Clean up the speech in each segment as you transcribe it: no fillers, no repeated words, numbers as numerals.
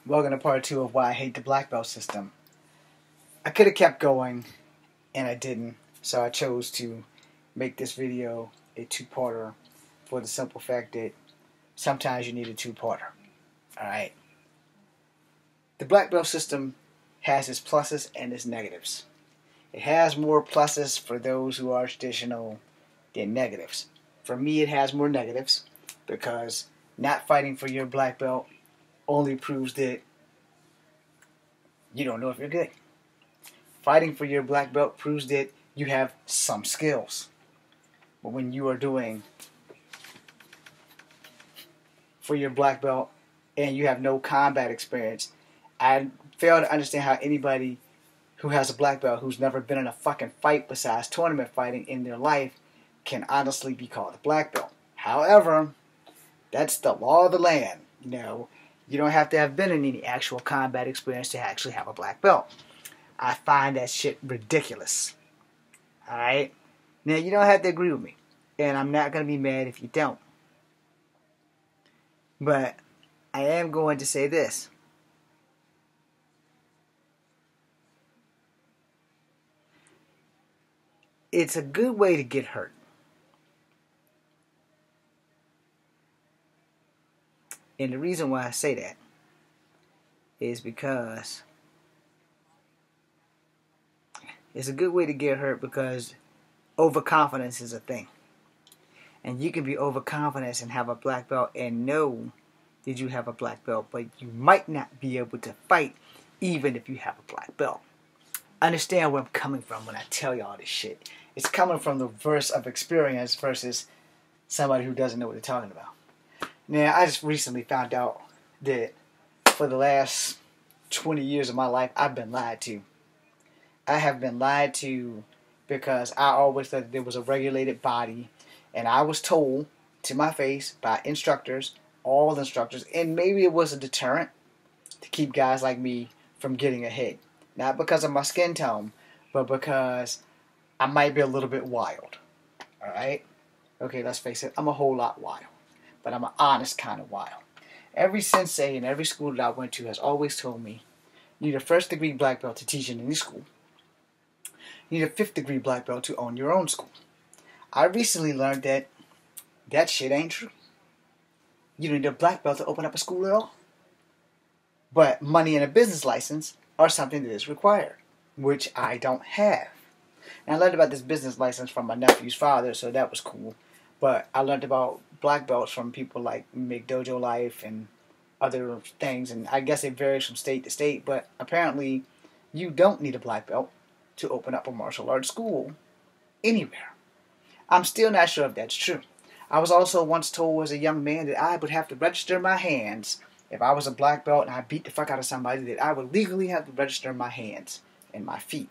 Welcome to part 2 of why I hate the black belt system. I could have kept going, and I didn't, so I chose to make this video a two-parter for the simple fact that sometimes you need a two-parter. Alright? The black belt system has its pluses and its negatives. It has more pluses for those who are traditional than negatives. For me, it has more negatives because not fighting for your black belt only proves that you don't know if you're good. Fighting for your black belt proves that you have some skills. But when you are doing for your black belt and you have no combat experience, I fail to understand how anybody who has a black belt who's never been in a fucking fight besides tournament fighting in their life can honestly be called a black belt. However, that's the law of the land. You don't have to have been in any actual combat experience to actually have a black belt. I find that shit ridiculous. Alright? Now, you don't have to agree with me. And I'm not going to be mad if you don't. But I am going to say this. It's a good way to get hurt. And the reason why I say that is because it's a good way to get hurt because overconfidence is a thing. And you can be overconfident and have a black belt and know that you have a black belt, but you might not be able to fight even if you have a black belt. Understand where I'm coming from when I tell you all this shit. It's coming from the verse of experience versus somebody who doesn't know what they're talking about. Now, I just recently found out that for the last 20 years of my life, I've been lied to. I have been lied to because I always thought there was a regulated body, and I was told to my face by instructors, all instructors, and maybe it was a deterrent to keep guys like me from getting ahead. Not because of my skin tone, but because I might be a little bit wild. Alright? Okay, let's face it, I'm a whole lot wild. But I'm an honest kind of wild. Every sensei in every school that I went to has always told me, you need a first degree black belt to teach in any school. You need a 5th degree black belt to own your own school. I recently learned that that shit ain't true. You don't need a black belt to open up a school at all. But money and a business license are something that is required, which I don't have. And I learned about this business license from my nephew's father, so that was cool. But I learned about black belts from people like McDojo Life and other things, and I guess it varies from state to state, but apparently you don't need a black belt to open up a martial arts school anywhere. I'm still not sure if that's true. I was also once told as a young man that I would have to register my hands if I was a black belt and I beat the fuck out of somebody, that I would legally have to register my hands and my feet.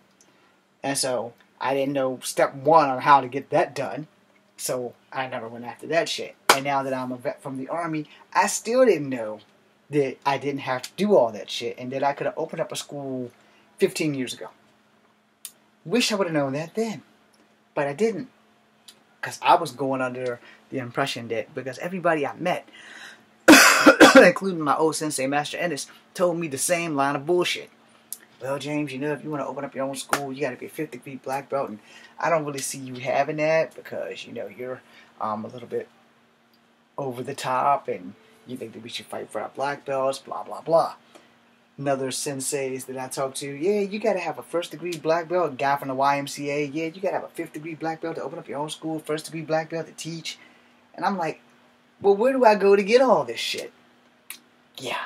And so I didn't know step 1 on how to get that done. So I never went after that shit. And now that I'm a vet from the Army, I still didn't know that I didn't have to do all that shit and that I could have opened up a school 15 years ago. Wish I would have known that then. But I didn't. Because I was going under the impression that because everybody I met, including my old sensei, Master Ennis, told me the same line of bullshit. Well, James, if you want to open up your own school, you got to be a 5th degree black belt, and I don't really see you having that because, you're a little bit over the top, and you think that we should fight for our black belts, blah, blah, blah. Another senseis that I talked to, yeah, you got to have a 1st degree black belt, guy from the YMCA, yeah, you got to have a 5th degree black belt to open up your own school, 1st degree black belt to teach. And I'm like, well, where do I go to get all this shit? Yeah.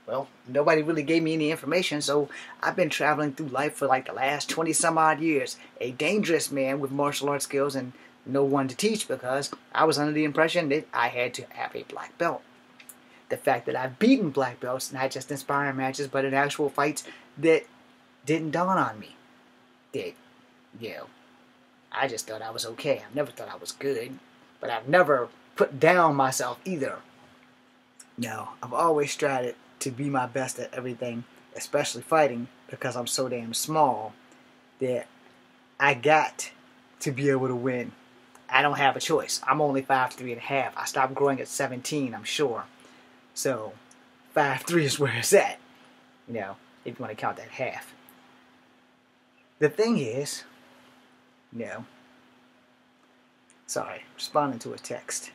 Well, nobody really gave me any information, so I've been traveling through life for like the last 20-some-odd years. A dangerous man with martial arts skills and no one to teach because I was under the impression that I had to have a black belt. The fact that I've beaten black belts, not just in sparring matches, but in actual fights, that didn't dawn on me. That, I just thought I was okay. I never thought I was good, but I've never put down myself either. No, I've always strived to be my best at everything, especially fighting, because I'm so damn small that I got to be able to win. I don't have a choice. I'm only 5'3.5". I stopped growing at 17, I'm sure. So 5'3" is where it's at. You know, if you want to count that half. The thing is, you know, sorry, responding to a text.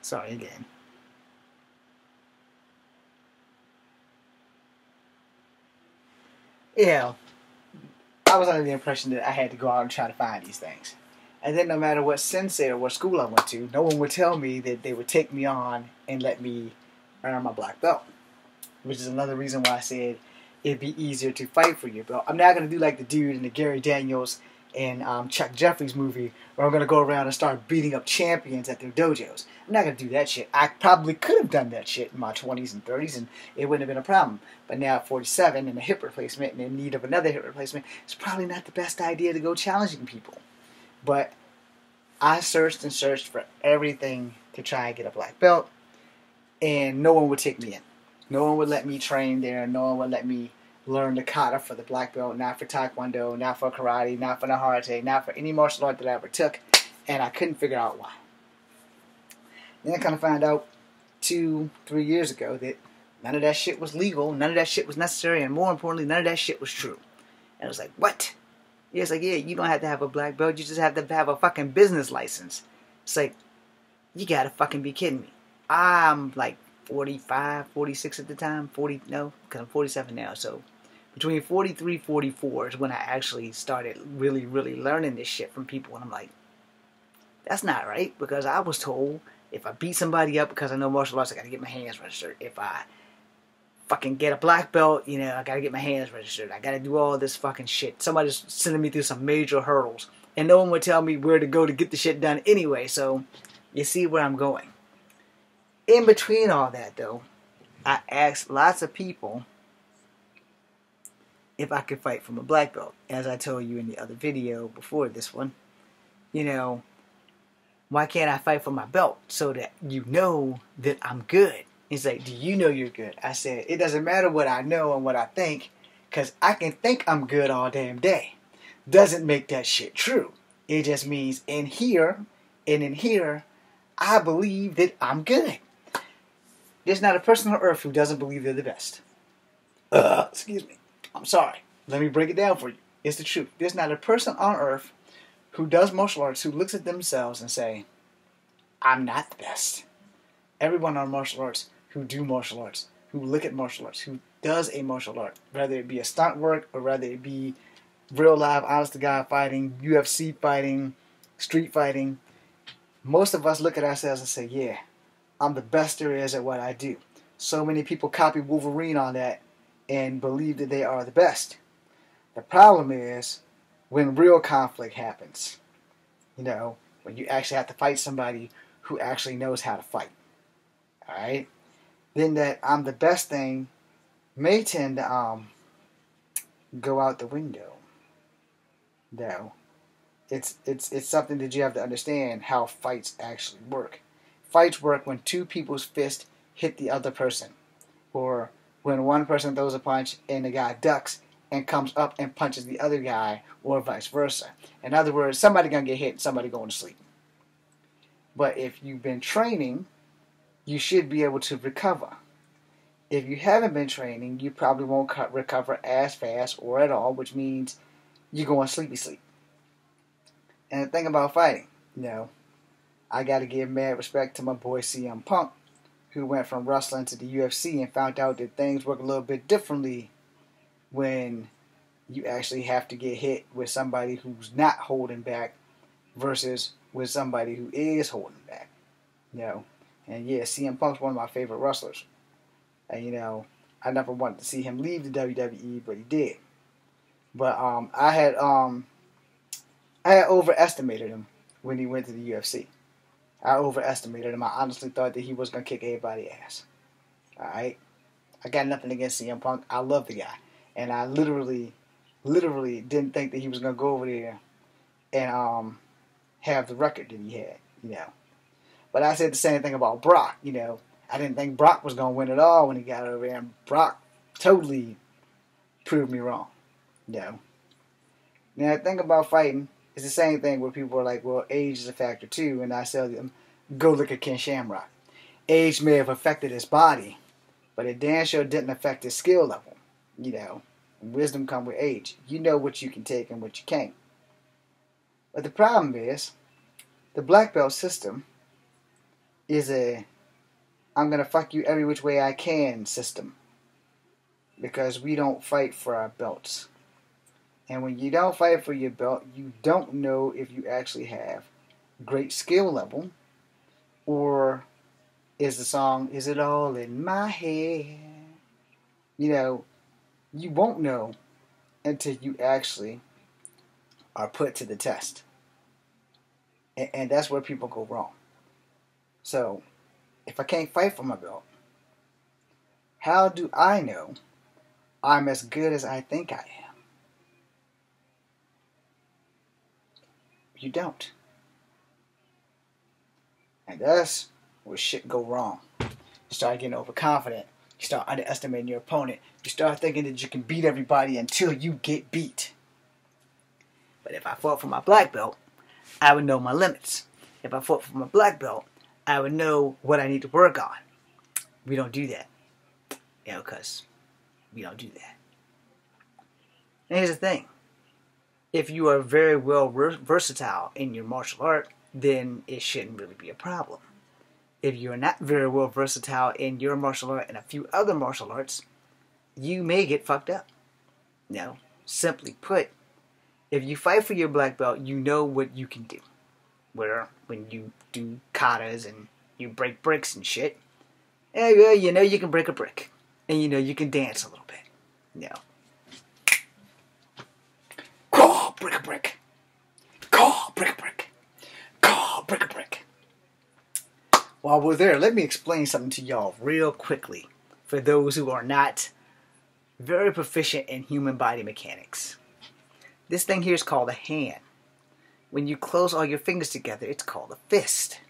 Sorry again. Yeah, I was under the impression that I had to go out and try to find these things. And then no matter what sensei or what school I went to, no one would tell me that they would take me on and let me earn my black belt. Which is another reason why I said it'd be easier to fight for your belt. I'm not going to do like the dude in the Gary Daniels and Chuck Jeffries movie where I'm going to go around and start beating up champions at their dojos. I'm not going to do that shit. I probably could have done that shit in my 20s and 30s and it wouldn't have been a problem. But now at 47 and a hip replacement and in need of another hip replacement, it's probably not the best idea to go challenging people. But I searched and searched for everything to try and get a black belt and no one would take me in. No one would let me train there. No one would let me learn the kata for the black belt, not for taekwondo, not for karate, not for naharte, not for any martial art that I ever took, and I couldn't figure out why. Then I kind of found out 2-3 years ago that none of that shit was legal, none of that shit was necessary, and more importantly, none of that shit was true. And I was like, what? Yeah, it's like, yeah, you don't have to have a black belt, you just have to have a fucking business license. It's like, you gotta fucking be kidding me. I'm like 45, 46 at the time, 40, no, because I'm 47 now, so between 43, 44 is when I actually started really, really learning this shit from people, and I'm like, that's not right, because I was told if I beat somebody up because I know martial arts, I gotta get my hands registered. If I fucking get a black belt, you know, I gotta get my hands registered. I gotta do all this fucking shit. Somebody's sending me through some major hurdles, and no one would tell me where to go to get the shit done anyway, so you see where I'm going. In between all that, though, I asked lots of people if I could fight from a black belt. As I told you in the other video before this one, you know, why can't I fight for my belt so that you know that I'm good? He's like, do you know you're good? I said, it doesn't matter what I know and what I think, because I can think I'm good all damn day. Doesn't make that shit true. It just means in here and in here, I believe that I'm good. There's not a person on earth who doesn't believe they're the best. Excuse me. I'm sorry. Let me break it down for you. It's the truth. There's not a person on earth who does martial arts who looks at themselves and say, I'm not the best. Everyone on martial arts who do martial arts, who look at martial arts, who does a martial art, whether it be a stunt work or whether it be real live, honest to God fighting, UFC fighting, street fighting, most of us look at ourselves and say, yeah, I'm the best there is at what I do. So many people copy Wolverine on that and believe that they are the best. The problem is when real conflict happens. You know, when you actually have to fight somebody who actually knows how to fight. Alright? Then that I'm the best thing may tend to go out the window. Though. It's something that you have to understand how fights actually work. Fights work when two people's fists hit the other person. Or when one person throws a punch and the guy ducks and comes up and punches the other guy, or vice versa. In other words, somebody gonna get hit and somebody going to sleep. But if you've been training, you should be able to recover. If you haven't been training, you probably won't recover as fast or at all, which means you're going sleepy sleep. And the thing about fighting, you know, I got to give mad respect to my boy CM Punk, who went from wrestling to the UFC and found out that things work a little bit differently when you actually have to get hit with somebody who's not holding back versus with somebody who is holding back. You know, and yeah, CM Punk's one of my favorite wrestlers. And you know, I never wanted to see him leave the WWE, but he did. But I had overestimated him when he went to the UFC. I overestimated him. I honestly thought that he was going to kick everybody's ass. Alright? I got nothing against CM Punk. I love the guy. And I literally didn't think that he was going to go over there and have the record that he had, you know. But I said the same thing about Brock, you know. I didn't think Brock was going to win at all when he got over there. And Brock totally proved me wrong, you know. Now, the thing about fighting, it's the same thing where people are like, well, age is a factor too. And I tell them, go look at Ken Shamrock. age may have affected his body, but it damn sure didn't affect his skill level. You know, wisdom comes with age. You know what you can take and what you can't. But the problem is, the black belt system is a I'm going to fuck you every which way I can system. Because we don't fight for our belts. And when you don't fight for your belt, you don't know if you actually have great skill level, or is the song, is it all in my head? You know, you won't know until you actually are put to the test. And that's where people go wrong. So, if I can't fight for my belt, how do I know I'm as good as I think I am? You don't. And that's where shit go wrong. You start getting overconfident. You start underestimating your opponent. You start thinking that you can beat everybody until you get beat. But if I fought for my black belt, I would know my limits. If I fought for my black belt, I would know what I need to work on. We don't do that. You know, because we don't do that. And here's the thing. If you are very well versatile in your martial art, then it shouldn't really be a problem. If you're not very well versatile in your martial art and a few other martial arts, you may get fucked up. Now, simply put, if you fight for your black belt, you know what you can do. Where when you do katas and you break bricks and shit, you know you can break a brick. And you know you can dance a little bit. You know. Call, break a brick. Call, break a brick. Call, break a brick. While we're there, let me explain something to y'all real quickly. For those who are not very proficient in human body mechanics. This thing here is called a hand. When you close all your fingers together, it's called a fist.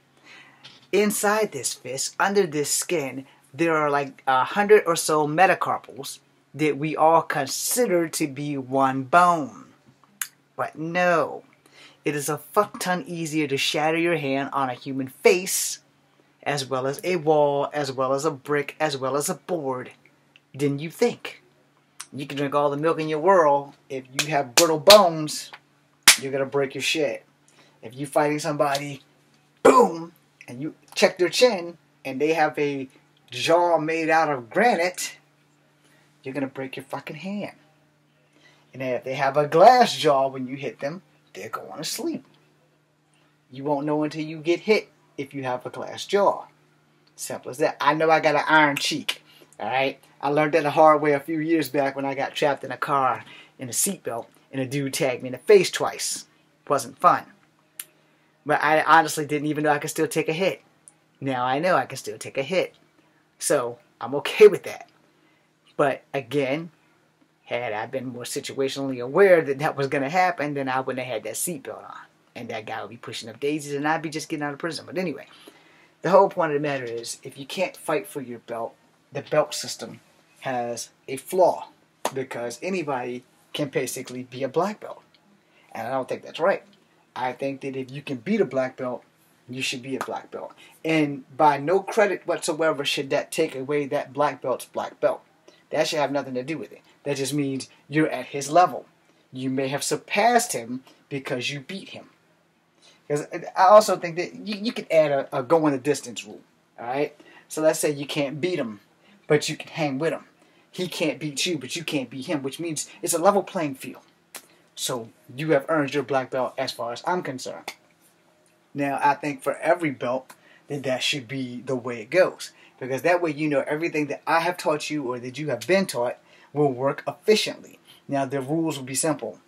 Inside this fist, under this skin, there are like 100 or so metacarpals that we all consider to be one bone. But no, it is a fuck ton easier to shatter your hand on a human face, as well as a wall, as well as a brick, as well as a board, than you think. You can drink all the milk in your world. If you have brittle bones, you're going to break your shit. If you're fighting somebody, boom, and you check their chin, and they have a jaw made out of granite, you're going to break your fucking hand. And if they have a glass jaw when you hit them, they're going to sleep. You won't know until you get hit if you have a glass jaw. Simple as that. I know I got an iron cheek. Alright? I learned that the hard way a few years back when I got trapped in a car in a seatbelt and a dude tagged me in the face twice. Wasn't fun. But I honestly didn't even know I could still take a hit. Now I know I can still take a hit. So I'm okay with that. But again, had I been more situationally aware that that was going to happen, then I wouldn't have had that seatbelt on. And that guy would be pushing up daisies and I'd be just getting out of prison. But anyway, the whole point of the matter is, if you can't fight for your belt, the belt system has a flaw. Because anybody can basically be a black belt. And I don't think that's right. I think that if you can beat a black belt, you should be a black belt. And by no credit whatsoever should that take away that black belt's black belt. That should have nothing to do with it. That just means you're at his level. You may have surpassed him because you beat him. Because I also think that you could add a going the distance rule. Alright? So let's say you can't beat him, but you can hang with him. He can't beat you, but you can't beat him, which means it's a level playing field. So you have earned your black belt as far as I'm concerned. Now, I think for every belt, that should be the way it goes. Because that way you know everything that I have taught you or that you have been taught will work efficiently. Now, the rules will be simple.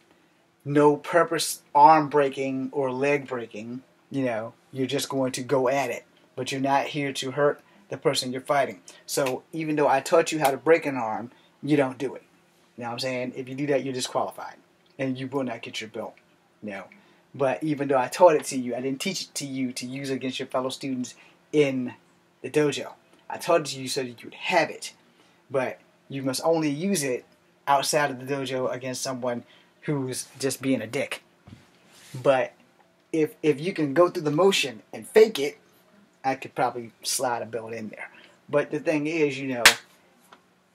No purpose arm breaking or leg breaking. You know, you're just going to go at it. But you're not here to hurt the person you're fighting. So even though I taught you how to break an arm, you don't do it. You know what I'm saying? If you do that, you're disqualified. And you will not get your belt. No. But even though I taught it to you, I didn't teach it to you to use against your fellow students in the dojo. I taught it to you so that you would have it. But you must only use it outside of the dojo against someone who's just being a dick. But if you can go through the motion and fake it, I could probably slide a belt in there. But the thing is, you know,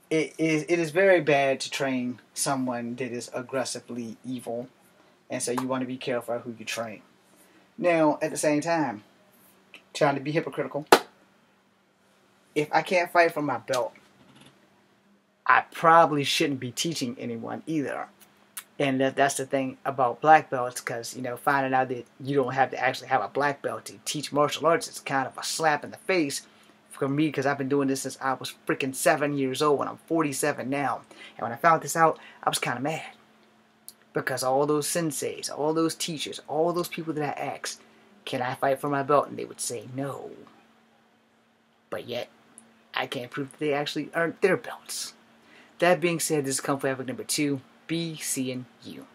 it is very bad to train someone that is aggressively evil, and so you want to be careful who you train. Now, at the same time, trying to be hypocritical, if I can't fight for my belt, I probably shouldn't be teaching anyone either. And that's the thing about black belts, because, you know, finding out that you don't have to actually have a black belt to teach martial arts is kind of a slap in the face for me, because I've been doing this since I was freaking 7 years old, and I'm 47 now. And when I found this out, I was kind of mad, because all those senseis, all those teachers, all those people that I asked, can I fight for my belt? And they would say no. But yet, I can't prove that they actually earned their belts. That being said, this is Kung Fu Epic number 2. Be seeing you.